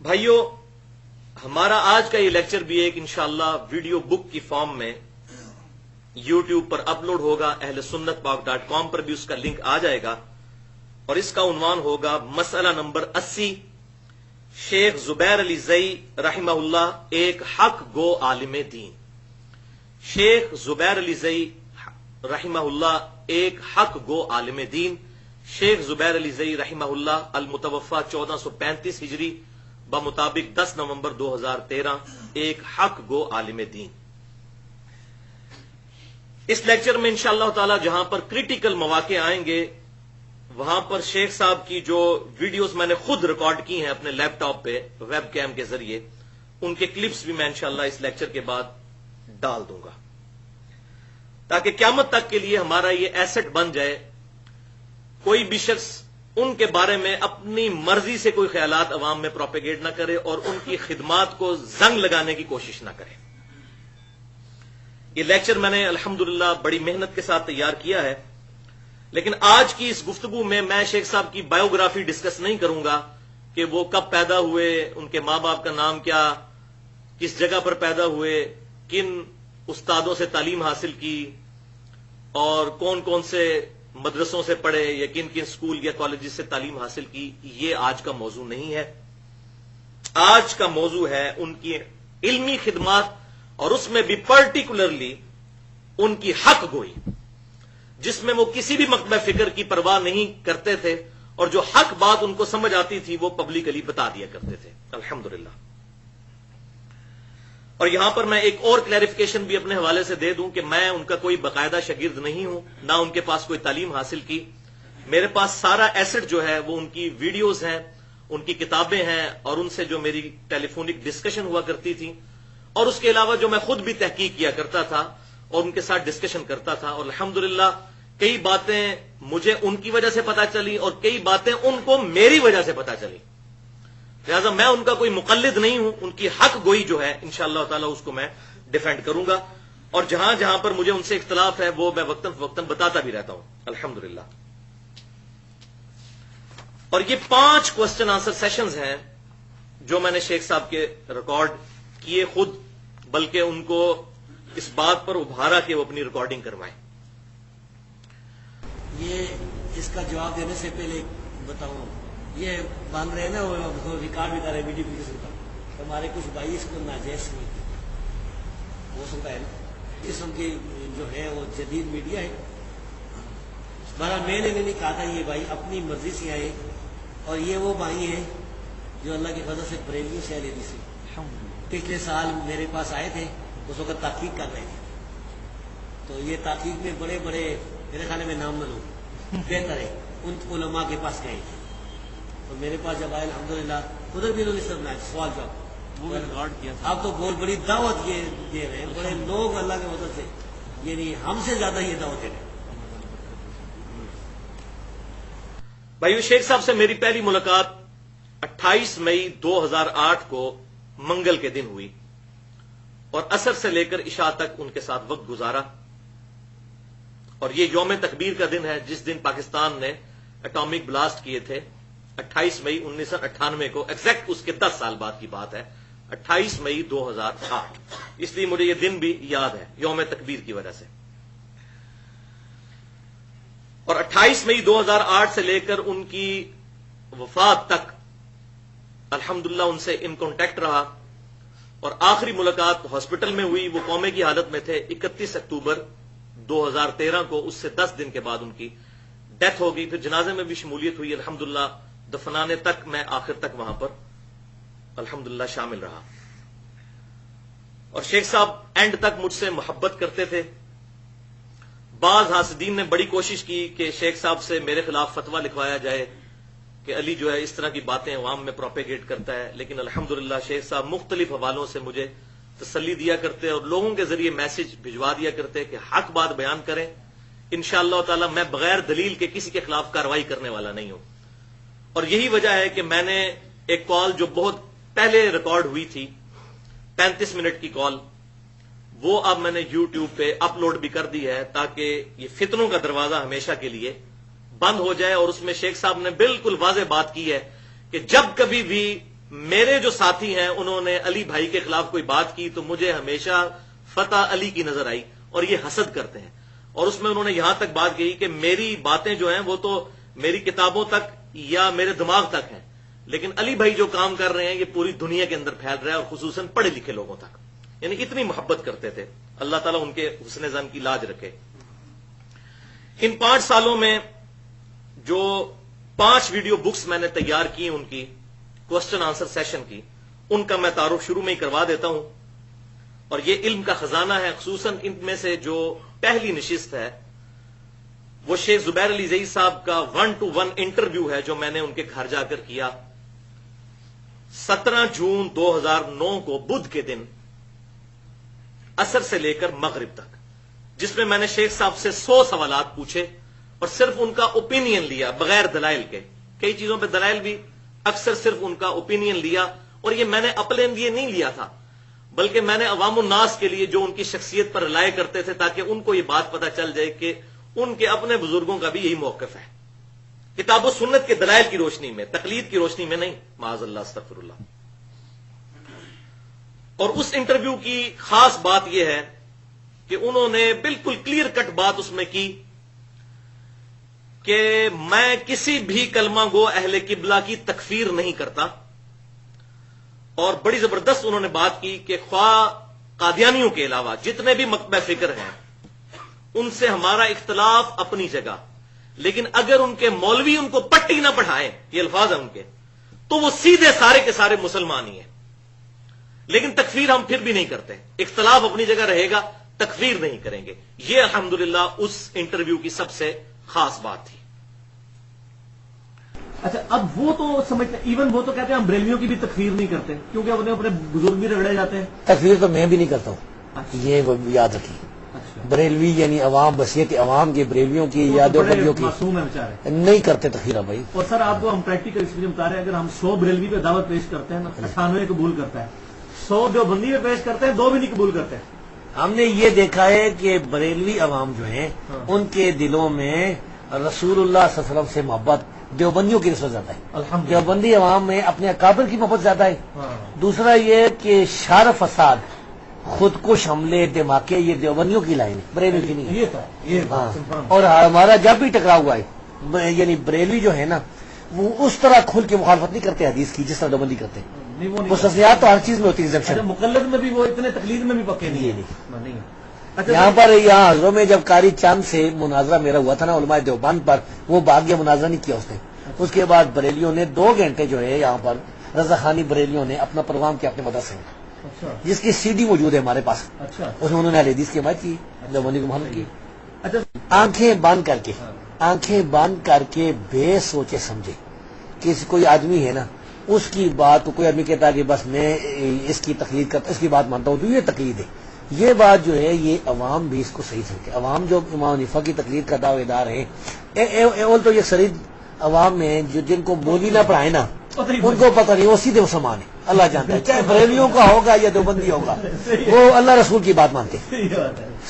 بھائیو، ہمارا آج کا یہ لیکچر بھی ایک انشاءاللہ ویڈیو بک کی فارم میں یوٹیوب پر اپلوڈ ہوگا. اہل سنت پاک .com پر بھی اس کا لنک آ جائے گا اور اس کا عنوان ہوگا مسئلہ نمبر 80. شیخ زبیر علی زئی رحمہ اللہ ایک حق گو عالم دین. شیخ زبیر علی زئی رحمہ اللہ ایک حق گو عالم دین. شیخ زبیر علی زئی رحمہ اللہ المتوفا 1435 ہجری بمطابق 10 نومبر 2013 ایک حق گو عالم دین. اس لیکچر میں انشاءاللہ تعالی جہاں پر کریٹیکل مواقع آئیں گے وہاں پر شیخ صاحب کی جو ویڈیوز میں نے خود ریکارڈ کی ہیں اپنے لیپ ٹاپ پہ ویب کیم کے ذریعے، ان کے کلپس بھی میں انشاءاللہ اس لیکچر کے بعد ڈال دوں گا تاکہ قیامت تک کے لیے ہمارا یہ ایسٹ بن جائے. کوئی بھی شخص ان کے بارے میں اپنی مرضی سے کوئی خیالات عوام میں پروپیگیٹ نہ کرے اور ان کی خدمات کو زنگ لگانے کی کوشش نہ کرے. یہ لیکچر میں نے الحمدللہ بڑی محنت کے ساتھ تیار کیا ہے، لیکن آج کی اس گفتگو میں شیخ صاحب کی بایوگرافی ڈسکس نہیں کروں گا کہ وہ کب پیدا ہوئے، ان کے ماں باپ کا نام کیا، کس جگہ پر پیدا ہوئے، کن استادوں سے تعلیم حاصل کی اور کون کون سے مدرسوں سے پڑھے یا کن کن اسکول یا کالجز سے تعلیم حاصل کی. یہ آج کا موضوع نہیں ہے. آج کا موضوع ہے ان کی علمی خدمات اور اس میں بھی پرٹیکولرلی ان کی حق گوئی، جس میں وہ کسی بھی مکتبہ فکر کی پرواہ نہیں کرتے تھے اور جو حق بات ان کو سمجھ آتی تھی وہ پبلکلی بتا دیا کرتے تھے الحمدللہ. اور یہاں پر میں ایک اور کلیریفیکیشن بھی اپنے حوالے سے دے دوں کہ میں ان کا کوئی باقاعدہ شاگرد نہیں ہوں، نہ ان کے پاس کوئی تعلیم حاصل کی. میرے پاس سارا ایسٹ جو ہے وہ ان کی ویڈیوز ہیں، ان کی کتابیں ہیں اور ان سے جو میری ٹیلی فونک ڈسکشن ہوا کرتی تھی، اور اس کے علاوہ جو میں خود بھی تحقیق کیا کرتا تھا اور ان کے ساتھ ڈسکشن کرتا تھا. اور الحمدللہ کئی باتیں مجھے ان کی وجہ سے پتا چلی اور کئی باتیں ان کو میری وجہ سے پتا چلی. لہذا میں ان کا کوئی مقلد نہیں ہوں. ان کی حق گوئی جو ہے انشاءاللہ تعالی اس کو میں ڈیفینڈ کروں گا، اور جہاں جہاں پر مجھے ان سے اختلاف ہے وہ میں وقتاً فوقتاً بتاتا بھی رہتا ہوں الحمدللہ. اور یہ 5 کوسچن آنسر سیشنز ہیں جو میں نے شیخ صاحب کے ریکارڈ کیے خود، بلکہ ان کو اس بات پر ابھارا کہ وہ اپنی ریکارڈنگ کروائیں. یہ اس کا جواب دینے سے پہلے بتاؤں، یہ بن رہے ہیں نا وہ ریکارڈ بھی کر رہے ہیں ویڈیو بھی سنتا. ہمارے کچھ بھائی اس کو ناجائز نہیں، وہ سنتا ہے نا، اس کی جو ہے وہ جدید میڈیا ہے. بہرحال میں نے نہیں کہا تھا یہ بھائی اپنی مرضی سے آئے، اور یہ وہ بھائی ہیں جو اللہ کی فضل سے بریلیوں سے لینے سے پچھلے سال میرے پاس آئے تھے، اس وقت تحقیق کر رہے تھے. تو یہ تحقیق میں بڑے بڑے میرے خیال میں نام نہ لوں، بہتر ہے ان علماء کے پاس گئے تھے. تو میرے پاس جب آئے الحمدللہ ادھر بھی انہوں نے سب سوال جواب کیا. آپ تو بہت بڑی دعوت یہ دے رہے ہیں، بڑے لوگ اللہ کے مدد سے یعنی ہم سے زیادہ یہ دعوت دے رہے ہیں. بھائیو، شیخ صاحب سے میری پہلی ملاقات 28 مئی 2008 کو منگل کے دن ہوئی اور عصر سے لے کر عشاء تک ان کے ساتھ وقت گزارا. اور یہ یوم تکبیر کا دن ہے جس دن پاکستان نے اٹامک بلاسٹ کیے تھے 28 مئی 1998 کو. ایگزیکٹ اس کے 10 سال بعد کی بات ہے، 28 مئی 2008. اس لیے مجھے یہ دن بھی یاد ہے یوم تکبیر کی وجہ سے. اور 28 مئی 2008 سے لے کر ان کی وفات تک الحمدللہ ان سے ان کانٹیکٹ رہا. اور آخری ملاقات ہاسپٹل میں ہوئی، وہ کومے کی حالت میں تھے. 31 اکتوبر 2013 کو، اس سے 10 دن کے بعد ان کی ڈیتھ ہو گئی. پھر جنازے میں بھی شمولیت ہوئی الحمدللہ. دفنانے تک میں آخر تک وہاں پر الحمدللہ شامل رہا. اور شیخ صاحب اینڈ تک مجھ سے محبت کرتے تھے. بعض حاسدین نے بڑی کوشش کی کہ شیخ صاحب سے میرے خلاف فتویٰ لکھوایا جائے کہ علی جو ہے اس طرح کی باتیں عوام میں پروپیگیٹ کرتا ہے، لیکن الحمدللہ شیخ صاحب مختلف حوالوں سے مجھے تسلی دیا کرتے اور لوگوں کے ذریعے میسج بھجوا دیا کرتے کہ حق بات بیان کریں. انشاءاللہ تعالی میں بغیر دلیل کے کسی کے خلاف کارروائی کرنے والا نہیں ہوں. اور یہی وجہ ہے کہ میں نے ایک کال جو بہت پہلے ریکارڈ ہوئی تھی 35 منٹ کی کال، وہ اب میں نے یوٹیوب پہ اپلوڈ بھی کر دی ہے تاکہ یہ فتنوں کا دروازہ ہمیشہ کے لیے بند ہو جائے. اور اس میں شیخ صاحب نے بالکل واضح بات کی ہے کہ جب کبھی بھی میرے جو ساتھی ہیں انہوں نے علی بھائی کے خلاف کوئی بات کی تو مجھے ہمیشہ فتح علی کی نظر آئی، اور یہ حسد کرتے ہیں، اور اس میں انہوں نے یہاں تک بات کہی کہ میری باتیں جو ہیں وہ تو میری کتابوں تک یا میرے دماغ تک ہیں، لیکن علی بھائی جو کام کر رہے ہیں یہ پوری دنیا کے اندر پھیل رہا ہے، اور خصوصاً پڑھے لکھے لوگوں تک، یعنی اتنی محبت کرتے تھے۔ اللہ تعالیٰ ان کے حسن ظن کی لاج رکھے۔ ان 5 سالوں میں جو 5 ویڈیو بکس میں نے تیار کی ان کی کوسچن آنسر سیشن کی، ان کا میں تعارف شروع میں ہی کروا دیتا ہوں، اور یہ علم کا خزانہ ہے۔ خصوصاً ان میں سے جو پہلی نشست ہے وہ شیخ زبیر علی زئی صاحب کا 1-to-1 انٹرویو ہے جو میں نے ان کے گھر جا کر کیا 17 جون 2009 کو بدھ کے دن عصر سے لے کر مغرب تک، جس میں میں نے شیخ صاحب سے 100 سوالات پوچھے اور صرف ان کا اوپینین لیا بغیر دلائل کے۔ کئی چیزوں پہ دلائل بھی، اکثر صرف ان کا اوپینین لیا، اور یہ میں نے اپنے لیے نہیں لیا تھا بلکہ میں نے عوام الناس کے لیے جو ان کی شخصیت پر رلائے کرتے تھے تاکہ ان کو یہ بات پتہ چل جائے کہ ان کے اپنے بزرگوں کا بھی یہی موقف ہے، کتاب و سنت کے دلائل کی روشنی میں، تقلید کی روشنی میں نہیں، معاذ اللہ استغفر اللہ۔ اور اس انٹرویو کی خاص بات یہ ہے کہ انہوں نے بالکل کلیئر کٹ بات اس میں کی کہ میں کسی بھی کلمہ گو اہل قبلہ کی تکفیر نہیں کرتا، اور بڑی زبردست انہوں نے بات کی کہ خواہ قادیانیوں کے علاوہ جتنے بھی مکتبہ فکر ہیں ان سے ہمارا اختلاف اپنی جگہ، لیکن اگر ان کے مولوی ان کو پٹی نہ پڑھائیں، یہ الفاظ ہیں ان کے، تو وہ سیدھے سارے کے سارے مسلمان ہی ہیں، لیکن تکفیر ہم پھر بھی نہیں کرتے، اختلاف اپنی جگہ رہے گا، تکفیر نہیں کریں گے۔ یہ الحمدللہ اس انٹرویو کی سب سے خاص بات تھی۔ اچھا، اب وہ تو سمجھتے، ایون وہ تو کہتے ہیں ہم بریلویوں کی بھی تکفیر نہیں کرتے کیونکہ اپنے بزرگ بھی رگڑے جاتے ہیں۔ تکفیر تو میں بھی نہیں کرتا ہوں، یہ یاد رکھیے۔ بریلوی یعنی عوام، بصیرت عوام کی، بریلویوں کی یا دیوبندیوں کی معصوم ہے بیچارے، نہیں کرتے تکفیر بھائی۔ اور سر آپ کو ہم پریکٹیکل ایکسپیرینس بتا رہے ہیں، اگر ہم 100 بریلوی پہ دعوت پیش کرتے ہیں نا، 98 قبول کرتا ہے، 100 دیوبندی پہ پیش کرتے ہیں، 2 بھی نہیں قبول کرتے ہیں۔ ہم نے یہ دیکھا ہے کہ بریلوی عوام جو ہیں ان کے دلوں میں رسول اللہ صلی اللہ علیہ وسلم سے محبت دیوبندیوں کی نسبت زیادہ ہے، الحمدللہ۔ دیوبندی عوام میں اپنے اکابر کی محبت زیادہ ہے۔ دوسرا یہ کہ شر فساد، خود کش حملے، دھماکے، یہ دیوبندیوں کی لائن ہے، بریلوی کی نہیں ہے۔ یہ تو یہ ہاں، اور ہمارا جب بھی ٹکراؤ ہوا ہے، یعنی بریلوی جو ہے نا وہ اس طرح کھل کے مخالفت نہیں کرتے حدیث کی جس طرح دیوبندی کرتے ہیں۔ مستثنیات تو ہر چیز میں ہوتی ہے، اچھا، مقلد میں بھی وہ اتنے تقلید میں بھی پکے نہیں ہے۔ یہاں پر یہاں حضروں میں جب قاری چاند سے مناظرہ میرا ہوا تھا نا علماء دیوبند پر، وہ بھاگ گیا، مناظرہ نہیں کیا اس نے۔ اس کے بعد بریلیوں نے 2 گھنٹے جو ہے یہاں پر رضا خانی بریلیوں نے اپنا پروگرام کیا اپنے مدرسے میں، جس کی CD موجود ہے ہمارے پاس۔ اس میں انہوں نے حدیث کی بات کی، دیوبندی کو محمد کی۔ آنکھیں بند کر کے بے سوچے سمجھے کہ کوئی آدمی ہے نا، اس کی بات کو کوئی آدمی کہتا ہے کہ بس میں اس کی تقلید کرتا، اس کی بات مانتا ہوں تو یہ تقلید ہے، یہ بات جو ہے یہ عوام بھی اس کو صحیح سمجھے۔ عوام جو امام حنیفہ کی تقلید کا دعوے دار ہیں، اول تو یہ شرید عوام میں جو جن کو مولوی نہ پڑھائے نا ان کو پتہ نہیں، وہ سیدھے مسلمان ہے، اللہ جانتا ہے، چاہے بریلیوں کا ہوگا یا دیوبندی ہوگا، وہ اللہ رسول کی بات مانتے ہیں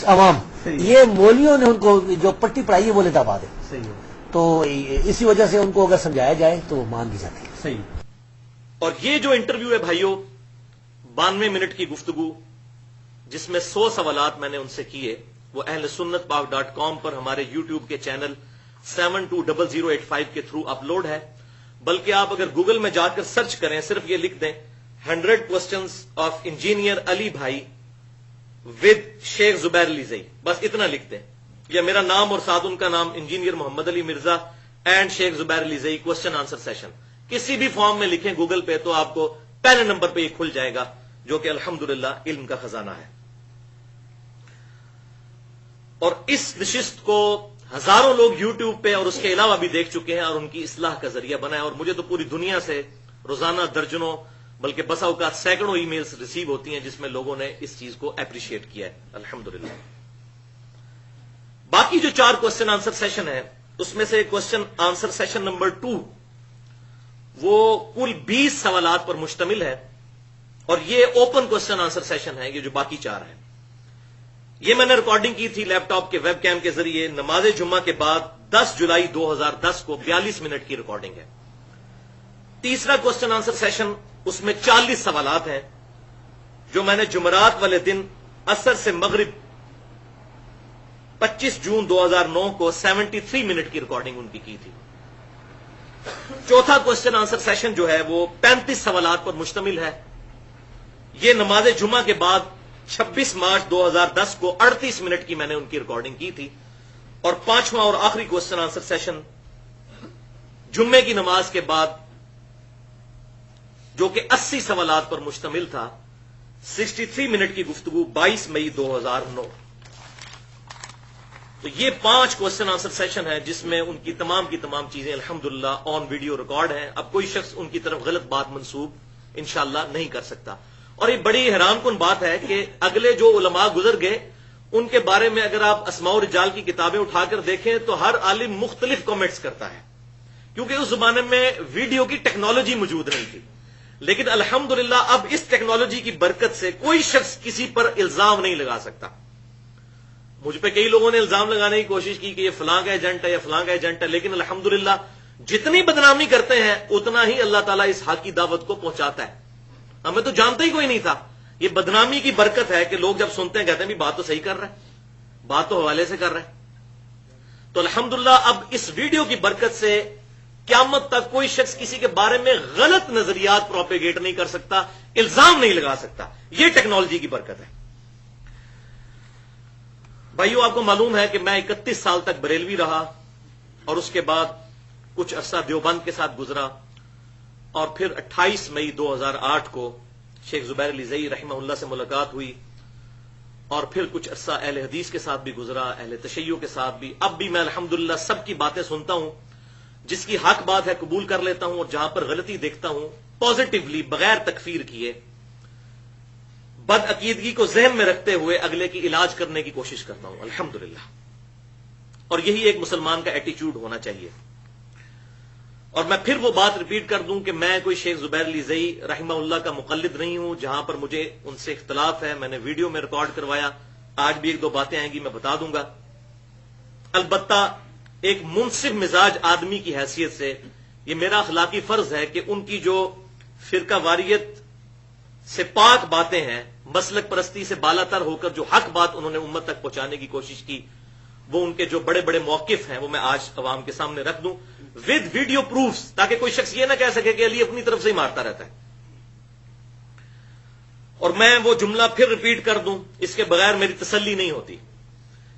عوام۔ یہ مولویوں نے ان کو جو پٹی پڑھائی ہے وہ لیتا بات ہے، تو اسی وجہ سے ان کو اگر سمجھایا جائے تو وہ مان بھی جاتے ہیں۔ اور یہ جو انٹرویو ہے بھائیوں، 92 منٹ کی گفتگو جس میں 100 سوالات میں نے ان سے کیے، وہ اہل سنت پاک.com پر ہمارے یوٹیوب کے چینل 720085 کے تھرو اپلوڈ ہے، بلکہ آپ اگر گوگل میں جا کر سرچ کریں، صرف یہ لکھ دیں 100 questions آف انجینئر علی بھائی ود شیخ زبیر علی زئی، بس اتنا لکھ دیں، یا میرا نام اور ساتھ ان کا نام engineer Muhammad Ali Mirza and Sheikh Zubair Ali Zai question answer session, کسی بھی فارم میں لکھیں گوگل پہ تو آپ کو پہلے نمبر پہ یہ کھل جائے گا، جو کہ الحمدللہ علم کا خزانہ ہے۔ اور اس نشست کو ہزاروں لوگ یوٹیوب پہ اور اس کے علاوہ بھی دیکھ چکے ہیں اور ان کی اصلاح کا ذریعہ بنا ہے، اور مجھے تو پوری دنیا سے روزانہ درجنوں بلکہ بسا اوقات سینکڑوں ای میلز ریسیو ہوتی ہیں جس میں لوگوں نے اس چیز کو اپریشیٹ کیا ہے، الحمدللہ۔ باقی جو 4 کوسچن آنسر سیشن ہے اس میں سے کوسچن آنسر سیشن نمبر 2 وہ کل 20 سوالات پر مشتمل ہے، اور یہ اوپن کوسچن آنسر سیشن ہے، یہ جو باقی 4 ہیں یہ میں نے ریکارڈنگ کی تھی لیپ ٹاپ کے ویب کیم کے ذریعے نماز جمعہ کے بعد 10 جولائی 2010 کو 42 منٹ کی ریکارڈنگ ہے۔ تیسرا کوسچن آنسر سیشن اس میں 40 سوالات ہیں جو میں نے جمعرات والے دن عصر سے مغرب 25 جون 2009 کو 73 منٹ کی ریکارڈنگ ان کی تھی. چوتھا کوشچن آنسر سیشن جو ہے وہ 35 سوالات پر مشتمل ہے. یہ نماز جمعہ کے بعد 26 مارچ 2010 کو 38 منٹ کی میں نے ان کی ریکارڈنگ کی تھی. اور پانچواں اور آخری کوشچن آنسر سیشن جمعے کی نماز کے بعد جو کہ 80 سوالات پر مشتمل تھا، 63 منٹ کی گفتگو 22 مئی 2009. تو یہ 5 کوشچن آنسر سیشن ہے جس میں ان کی تمام چیزیں الحمدللہ آن ویڈیو ریکارڈ ہیں. اب کوئی شخص ان کی طرف غلط بات منسوب انشاءاللہ نہیں کر سکتا. اور یہ بڑی حیران کن بات ہے کہ اگلے جو علماء گزر گئے ان کے بارے میں اگر آپ اسماء و رجال کی کتابیں اٹھا کر دیکھیں تو ہر عالم مختلف کامنٹس کرتا ہے، کیونکہ اس زمانے میں ویڈیو کی ٹیکنالوجی موجود نہیں تھی. لیکن الحمدللہ اب اس ٹیکنالوجی کی برکت سے کوئی شخص کسی پر الزام نہیں لگا سکتا. مجھ پہ کئی لوگوں نے الزام لگانے کی کوشش کی کہ یہ فلاں کا ایجنٹ ہے یا فلاں کا ایجنٹ ہے، لیکن الحمدللہ جتنی بدنامی کرتے ہیں اتنا ہی اللہ تعالیٰ اس حق کی دعوت کو پہنچاتا ہے. ہمیں تو جانتا ہی کوئی نہیں تھا. یہ بدنامی کی برکت ہے کہ لوگ جب سنتے ہیں کہتے ہیں بھی بات تو صحیح کر رہا ہے، بات تو حوالے سے کر رہا ہے. تو الحمدللہ اب اس ویڈیو کی برکت سے قیامت تک کوئی شخص کسی کے بارے میں غلط نظریات پروپیگیٹ نہیں کر سکتا، الزام نہیں لگا سکتا. یہ ٹیکنالوجی کی برکت ہے. بھائیو، آپ کو معلوم ہے کہ میں 31 سال تک بریلوی رہا اور اس کے بعد کچھ عرصہ دیوبند کے ساتھ گزرا، اور پھر 28 مئی 2008 کو شیخ زبیر علی زئی رحمہ اللہ سے ملاقات ہوئی، اور پھر کچھ عرصہ اہل حدیث کے ساتھ بھی گزرا، اہل تشیع کے ساتھ بھی. اب بھی میں الحمدللہ سب کی باتیں سنتا ہوں، جس کی حق بات ہے قبول کر لیتا ہوں، اور جہاں پر غلطی دیکھتا ہوں پازیٹیولی بغیر تکفیر کیے بد عقیدگی کو ذہن میں رکھتے ہوئے اگلے کی علاج کرنے کی کوشش کرتا ہوں الحمدللہ. اور یہی ایک مسلمان کا ایٹیچیوڈ ہونا چاہیے. اور میں پھر وہ بات ریپیٹ کر دوں کہ میں کوئی شیخ زبیر علی زئی رحمہ اللہ کا مقلد نہیں ہوں. جہاں پر مجھے ان سے اختلاف ہے میں نے ویڈیو میں ریکارڈ کروایا، آج بھی 1-2 باتیں آئیں گی میں بتا دوں گا. البتہ ایک منصف مزاج آدمی کی حیثیت سے یہ میرا اخلاقی فرض ہے کہ ان کی جو فرقہ واریت سے پاک باتیں ہیں، مسلک پرستی سے بالا تر ہو کر جو حق بات انہوں نے امت تک پہنچانے کی کوشش کی، وہ ان کے جو بڑے بڑے موقف ہیں وہ میں آج عوام کے سامنے رکھ دوں ود ویڈیو پروفز، تاکہ کوئی شخص یہ نہ کہہ سکے کہ علی اپنی طرف سے ہی مارتا رہتا ہے. اور میں وہ جملہ پھر ریپیٹ کر دوں، اس کے بغیر میری تسلی نہیں ہوتی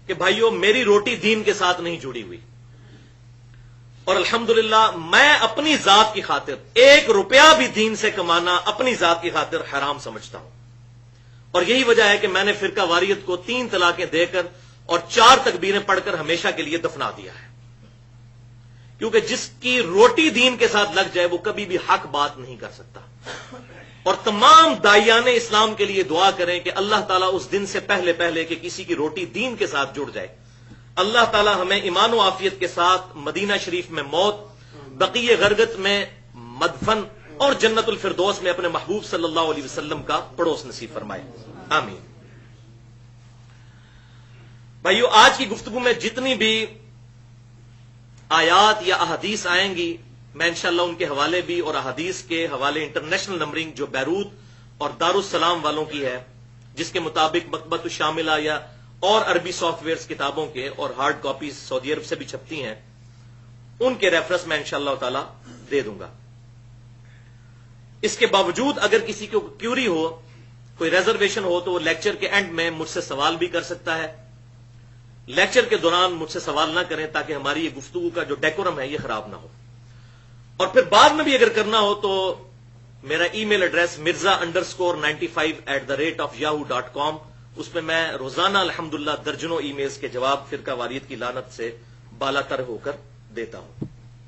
کہ بھائیو میری روٹی دین کے ساتھ نہیں جڑی ہوئی، اور الحمدللہ میں اپنی ذات کی خاطر 1 روپیہ بھی دین سے کمانا اپنی ذات کی خاطر حرام سمجھتا ہوں. اور یہی وجہ ہے کہ میں نے فرقہ واریت کو 3 طلاقیں دے کر اور 4 تکبیریں پڑھ کر ہمیشہ کے لیے دفنا دیا ہے. کیونکہ جس کی روٹی دین کے ساتھ لگ جائے وہ کبھی بھی حق بات نہیں کر سکتا. اور تمام داعیان اسلام کے لیے دعا کریں کہ اللہ تعالیٰ اس دن سے پہلے کہ کسی کی روٹی دین کے ساتھ جڑ جائے، اللہ تعالیٰ ہمیں ایمان و عافیت کے ساتھ مدینہ شریف میں موت، بقیع غرگت میں مدفن، اور جنت الفردوس میں اپنے محبوب صلی اللہ علیہ وسلم کا پڑوس نصیب فرمائے. آمین. بھائیو، آج کی گفتگو میں جتنی بھی آیات یا احادیث آئیں گی میں انشاءاللہ ان کے حوالے بھی، اور احادیث کے حوالے انٹرنیشنل نمبرنگ جو بیروت اور دارالسلام والوں کی ہے، جس کے مطابق مکتبۃ الشاملہ یا اور عربی سافٹ ویئرز کتابوں کے اور ہارڈ کاپیز سعودی عرب سے بھی چھپتی ہیں، ان کے ریفرنس میں انشاءاللہ تعالی دے دوں گا. اس کے باوجود اگر کسی کو کیوری ہو، کوئی ریزرویشن ہو، تو وہ لیکچر کے اینڈ میں مجھ سے سوال بھی کر سکتا ہے. لیکچر کے دوران مجھ سے سوال نہ کریں تاکہ ہماری یہ گفتگو کا جو ڈیکورم ہے یہ خراب نہ ہو. اور پھر بعد میں بھی اگر کرنا ہو تو میرا ای میل ایڈریس mirza_95@yahoo.com، اس پہ میں روزانہ الحمدللہ درجنوں ای میلز کے جواب فرقہ واریت کی لعنت سے بالا تر ہو کر دیتا ہوں.